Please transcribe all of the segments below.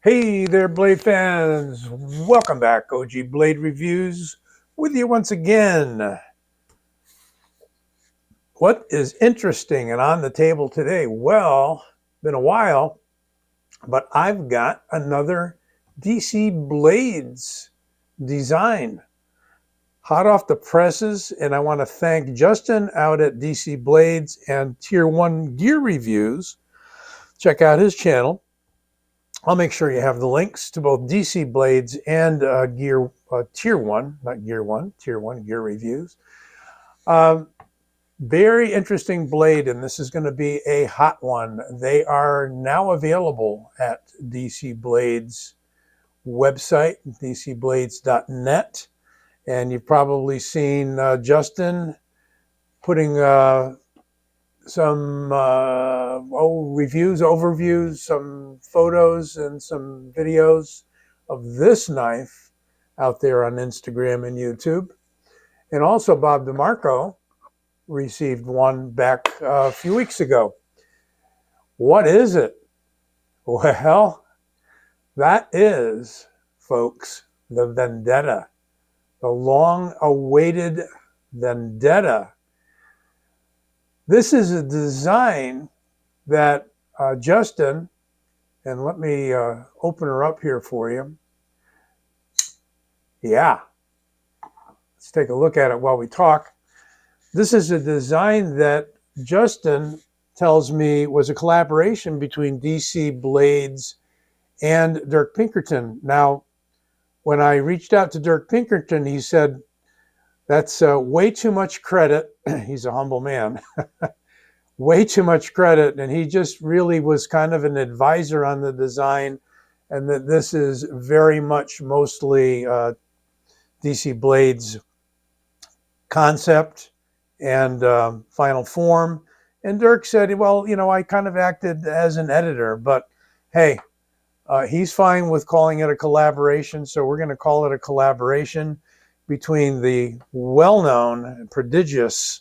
Hey there, Blade fans. Welcome back. OG Blade Reviews with you once again. What is interesting and on the table today? Well, been a while, but I've got another DC Blades design hot off the presses, and I want to thank Justin out at DC Blades and Tier 1 Gear Reviews. Check out his channel. I'll make sure you have the links to both DC Blades and Gear Tier 1, not Gear 1, Tier 1 Gear Reviews. Very interesting blade, and this is going to be a hot one. They are now available at DC Blades website, dcblades.net. And you've probably seen Justin putting some reviews, overviews, some photos, and some videos of this knife out there on Instagram and YouTube. And also Bob DeMarco received one back a few weeks ago. What is it? Well, that is, folks, the Vendetta, the long-awaited Vendetta. This is a design that Justin, and let me open her up here for you. Yeah, let's take a look at it while we talk. This is a design that Justin tells me was a collaboration between DC Blades and Dirk Pinkerton. Now, when I reached out to Dirk Pinkerton, he said, that's way too much credit. He's a humble man. Way too much credit. And he just really was kind of an advisor on the design, and that this is very much mostly DC Blades concept and final form. And Dirk said, well, you know, I kind of acted as an editor, but hey, he's fine with calling it a collaboration. So we're going to call it a collaboration between the well-known and prodigious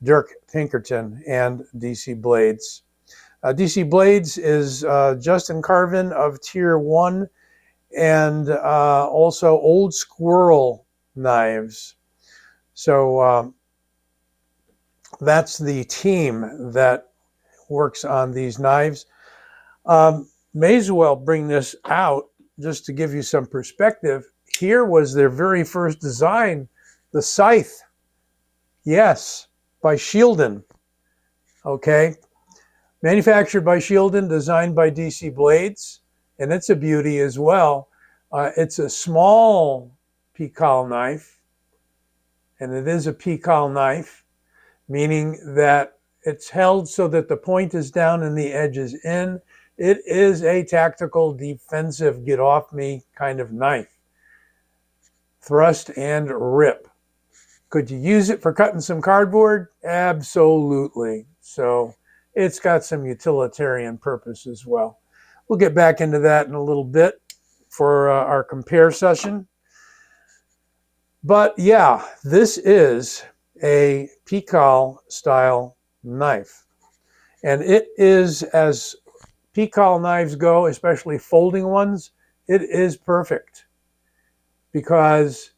Dirk Pinkerton and DC Blades. DC Blades is Justin Carvin of Tier 1 and also Old Squirrel Knives. So that's the team that works on these knives. May as well bring this out just to give you some perspective. Here was their very first design, the scythe. Yes, by Shieldon. Okay. Manufactured by Shieldon, designed by DC Blades. And it's a beauty as well. It's a small Pikal knife. And it is a Pikal knife, meaning that it's held so that the point is down and the edge is in. It is a tactical, defensive, get off me kind of knife. Thrust and rip. Could you use it for cutting some cardboard? Absolutely. So it's got some utilitarian purpose as well. We'll get back into that in a little bit for our compare session. But yeah, this is a Pikal style knife. And it is, as Pikal knives go, especially folding ones, it is perfect, because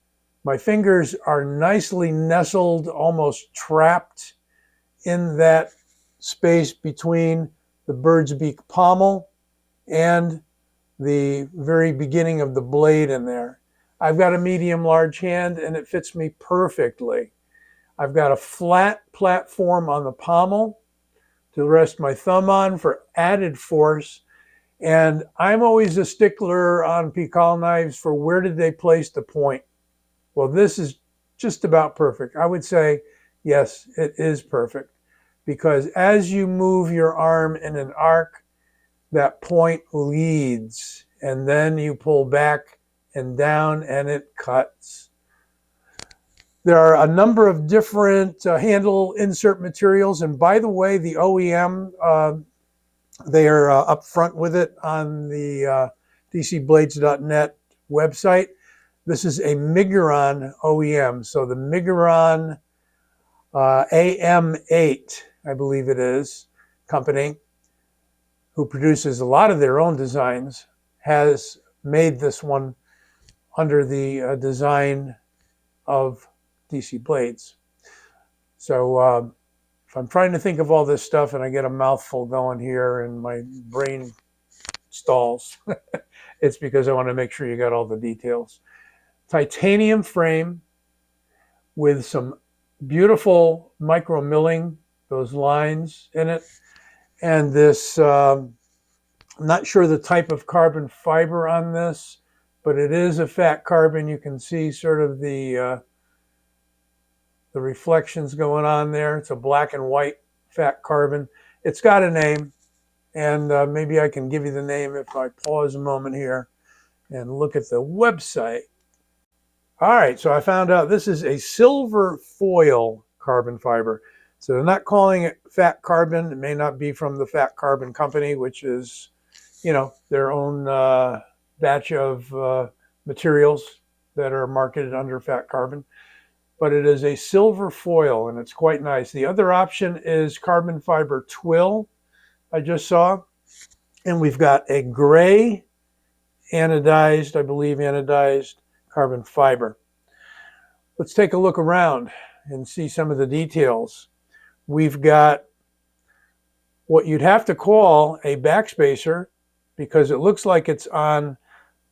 my fingers are nicely nestled, almost trapped in that space between the bird's beak pommel and the very beginning of the blade in there. I've got a medium-large hand, and it fits me perfectly. I've got a flat platform on the pommel to rest my thumb on for added force. And I'm always a stickler on Pikal knives for where did they place the point. Well, this is just about perfect. I would say, yes, it is perfect, because as you move your arm in an arc, that point leads, and then you pull back and down, and it cuts. There are a number of different handle insert materials, and by the way, the OEM, they are up front with it on the dcblades.net website. This is a Miguron OEM. So the Miguron AM8, I believe it is, company, who produces a lot of their own designs, has made this one under the design of DC Blades. So if I'm trying to think of all this stuff and I get a mouthful going here and my brain stalls, it's because I want to make sure you got all the details. Titanium frame with some beautiful micro milling, those lines in it. And this, I'm not sure the type of carbon fiber on this, but it is a fat carbon. You can see sort of the reflections going on there. It's a black and white fat carbon. It's got a name, and maybe I can give you the name if I pause a moment here and look at the website. All right, so I found out this is a silver foil carbon fiber. So they're not calling it fat carbon. It may not be from the Fat Carbon Company, which is, you know, their own batch of materials that are marketed under fat carbon. But it is a silver foil, and it's quite nice. The other option is carbon fiber twill, I just saw. And we've got a gray anodized, I believe anodized carbon fiber. Let's take a look around and see some of the details. We've got what you'd have to call a backspacer because it looks like it's on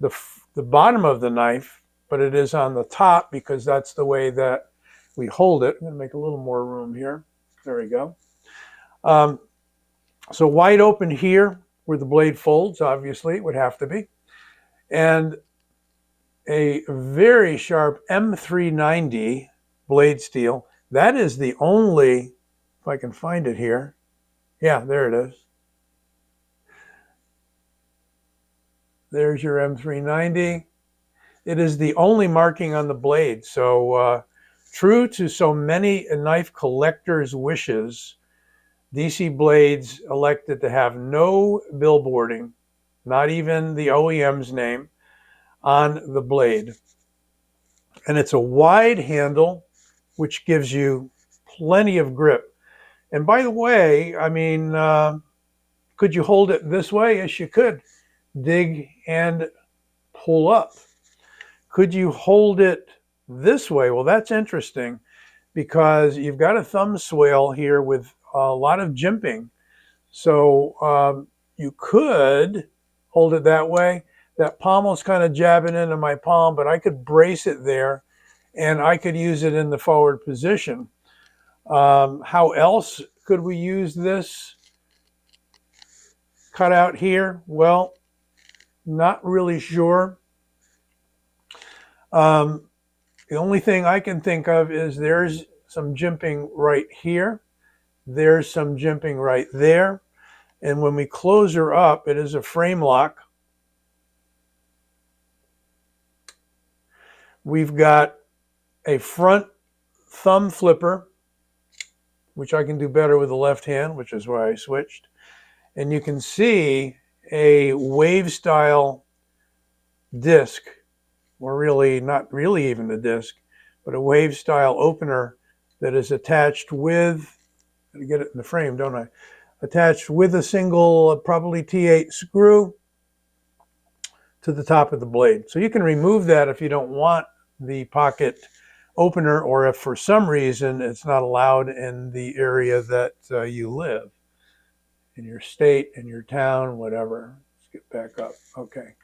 the bottom of the knife, but it is on the top because that's the way that we hold it. I'm going to make a little more room here. There we go. So wide open here where the blade folds, obviously, it would have to be. And a very sharp M390 blade steel. That is the only, if I can find it here. Yeah, there it is. There's your M390. It is the only marking on the blade. So true to so many knife collectors' wishes, DC Blades elected to have no billboarding, not even the OEM's name, on the blade. And it's a wide handle, which gives you plenty of grip. And by the way, I mean, could you hold it this way? Yes, you could. Dig and pull up. Could you hold it this way? Well, that's interesting because you've got a thumb swale here with a lot of jimping. So you could hold it that way. That pommel's kind of jabbing into my palm, but I could brace it there and I could use it in the forward position. How else could we use this cutout here? Well, not really sure. The only thing I can think of is there's some jimping right here. There's some jimping right there. And when we close her up, it is a frame lock. We've got a front thumb flipper, which I can do better with the left hand, which is why I switched. And you can see a wave style disc, or really not really even a disc, but a wave style opener that is attached with, I get it in the frame, don't I? Attached with a single, probably T8 screw to the top of the blade. So you can remove that if you don't want the pocket opener, or if for some reason it's not allowed in the area that you live, in your state, in your town, whatever. Let's get back up. Okay.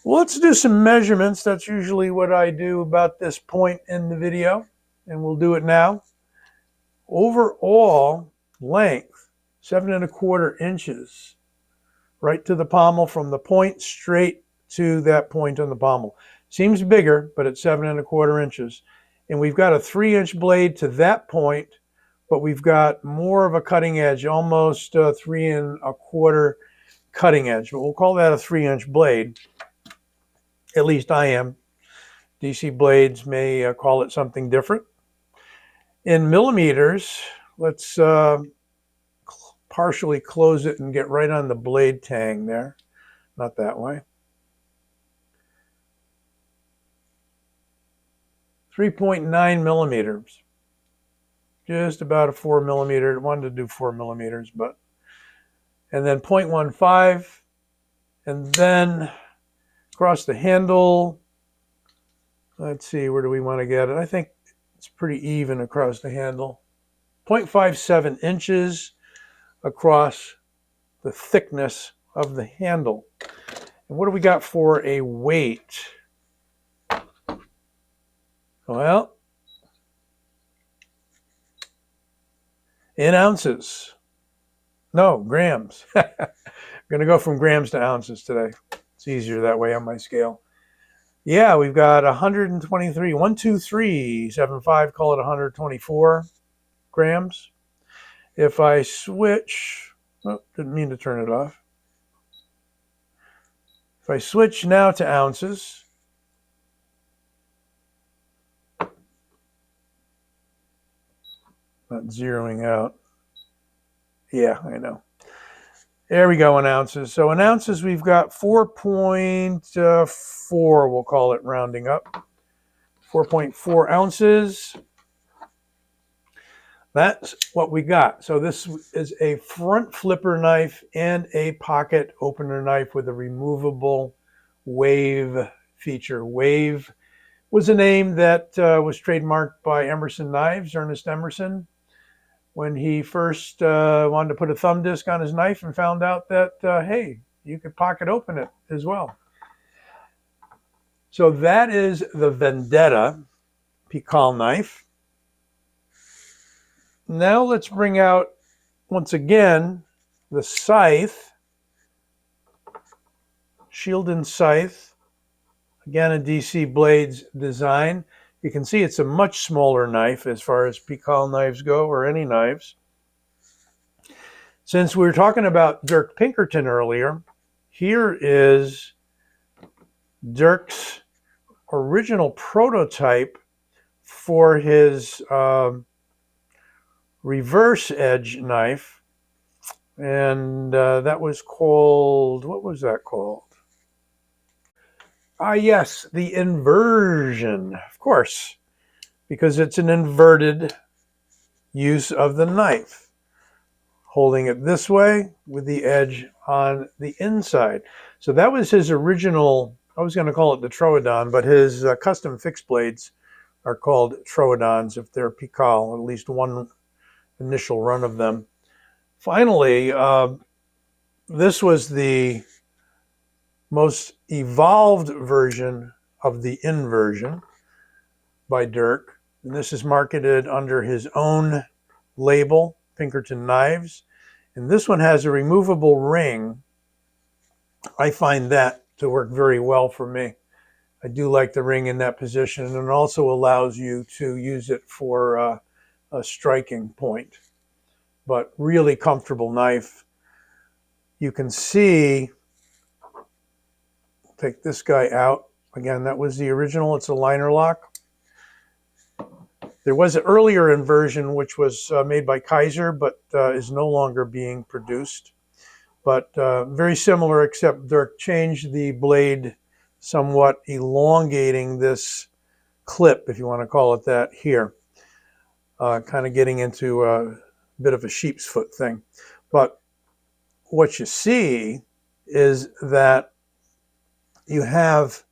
Well, let's do some measurements. That's usually what I do about this point in the video, and we'll do it now. Overall length, 7¼ inches, right to the pommel from the point straight to that point on the pommel. Seems bigger, but it's 7¼ inches. And we've got a 3-inch blade to that point, but we've got more of a cutting edge, almost 3¼ cutting edge. But we'll call that a 3-inch blade. At least I am. DC Blades may call it something different. In millimeters, let's partially close it and get right on the blade tang there. Not that way. 3.9 millimeters. Just about a 4 millimeter. I wanted to do 4 millimeters, but. And then 0.15 And then across the handle, let's see, where do we want to get it? I think it's pretty even across the handle. 0.57 inches across the thickness of the handle. And what do we got for a weight? Well, in ounces. No, grams. I'm going to go from grams to ounces today. It's easier that way on my scale. Yeah, we've got 123, 12375, call it 124 grams. If I switch, oh, didn't mean to turn it off. If I switch now to ounces, not zeroing out. Yeah, I know. There we go in ounces. So in ounces, we've got 4.4, we'll call it rounding up. 4.4 ounces. That's what we got. So this is a front flipper knife and a pocket opener knife with a removable wave feature. Wave was a name that was trademarked by Emerson Knives, Ernest Emerson, when he first wanted to put a thumb disc on his knife and found out that, hey, you could pocket open it as well. So that is the Vendetta Pikal knife. Now let's bring out, once again, the scythe, Shieldon scythe. Again, a DC Blades design. You can see it's a much smaller knife as far as Pikal knives go, or any knives. Since we were talking about Dirk Pinkerton earlier, here is Dirk's original prototype for his reverse edge knife. And that was called, what was that called? Yes, the inversion, of course, because it's an inverted use of the knife, holding it this way with the edge on the inside. So that was his original, I was going to call it the Troodon, but his custom fixed blades are called Troodons if they're Pikal, at least one initial run of them. Finally, this was the most evolved version of the inversion by Dirk. And this is marketed under his own label, Pinkerton Knives. And this one has a removable ring. I find that to work very well for me. I do like the ring in that position, and it also allows you to use it for a striking point. But really comfortable knife. You can see, take this guy out. Again, that was the original. It's a liner lock. There was an earlier inversion which was made by Kaiser, but is no longer being produced. But very similar, except Dirk changed the blade somewhat, elongating this clip, if you want to call it that, here. Kind of getting into a bit of a sheep's foot thing. But what you see is that you have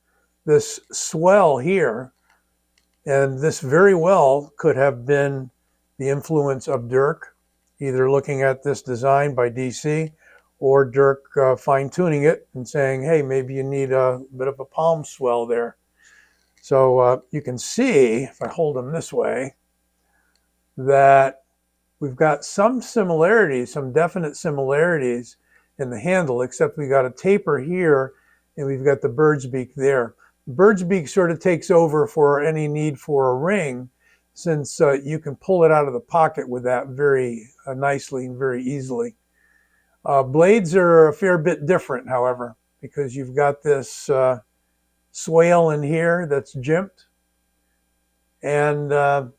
this swell here, and this very well could have been the influence of Dirk, either looking at this design by DC or Dirk fine-tuning it and saying, hey, maybe you need a bit of a palm swell there. So you can see, if I hold them this way, that we've got some similarities, some definite similarities in the handle, except we got a taper here and we've got the bird's beak there. Bird's beak sort of takes over for any need for a ring, since you can pull it out of the pocket with that very nicely and very easily. Blades are a fair bit different, however, because you've got this swale in here that's jimped, and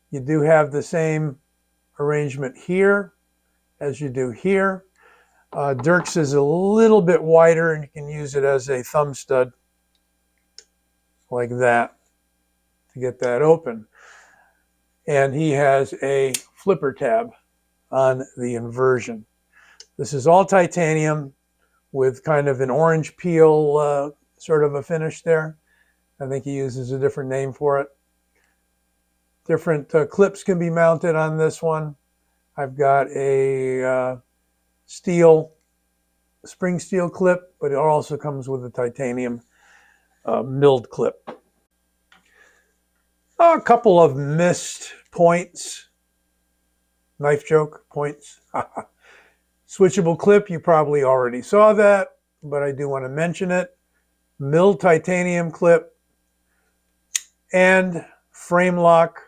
you do have the same arrangement here as you do here. Dirk's is a little bit wider, and you can use it as a thumb stud like that to get that open. And he has a flipper tab on the inversion. This is all titanium, with kind of an orange peel sort of a finish there. I think he uses a different name for it. Different clips can be mounted on this one. I've got a spring steel clip, but it also comes with a titanium milled clip. A couple of missed points. Knife joke points. Switchable clip, you probably already saw that, but I do want to mention it. Milled titanium clip and frame lock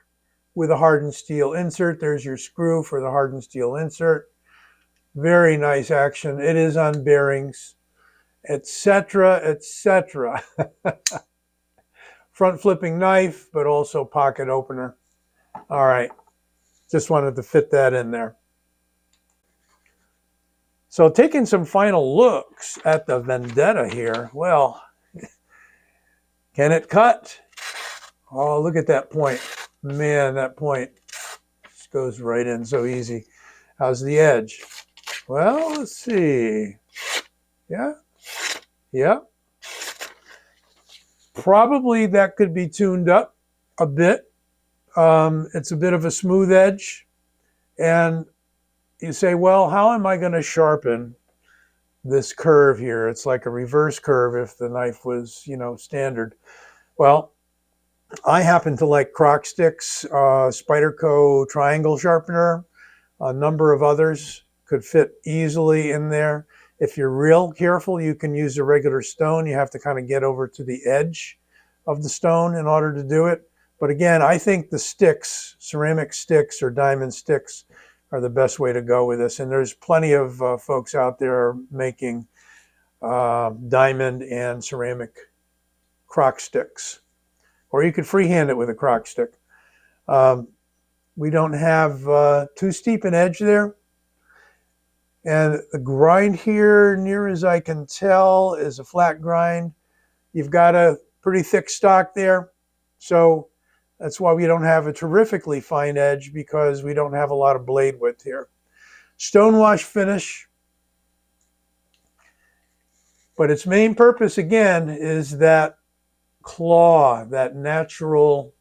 with a hardened steel insert. There's your screw for the hardened steel insert. Very nice action. It is on bearings, etc., etc. Front flipping knife, but also pocket opener. All right, just wanted to fit that in there. So taking some final looks at the Vendetta here. Well, can it cut? Oh, look at that point. Man, that point just goes right in so easy. How's the edge? Well, let's see. Yeah. Probably that could be tuned up a bit. It's a bit of a smooth edge. And you say, well, how am I going to sharpen this curve here? It's like a reverse curve if the knife was, standard. Well, I happen to like Croc Sticks, Spyderco triangle sharpener. A number of others could fit easily in there. If you're real careful, you can use a regular stone. You have to kind of get over to the edge of the stone in order to do it. But again, I think the sticks, ceramic sticks or diamond sticks, are the best way to go with this. And there's plenty of folks out there making diamond and ceramic croc sticks. Or you could freehand it with a croc stick. We don't have too steep an edge there. And the grind here, near as I can tell, is a flat grind. You've got a pretty thick stock there. So that's why we don't have a terrifically fine edge, because we don't have a lot of blade width here. Stonewash finish. But its main purpose, again, is that claw, that natural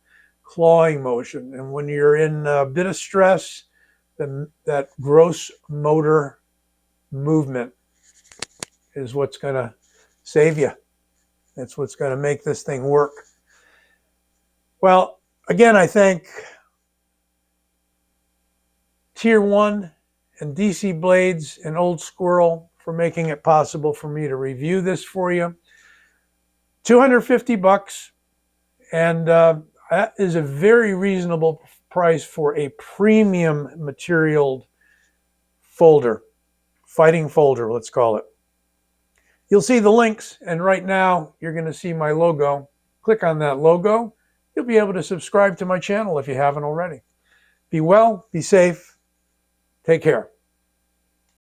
clawing motion. And when you're in a bit of stress, that gross motor movement is what's going to save you. That's what's going to make this thing work. Well, again, I thank Tier 1 and DC Blades and Old Squirrel for making it possible for me to review this for you. $250, and that is a very reasonable price for a premium material folder, fighting folder, let's call it. You'll see the links, and right now you're going to see my logo. Click on that logo. You'll be able to subscribe to my channel if you haven't already. Be well, be safe, take care.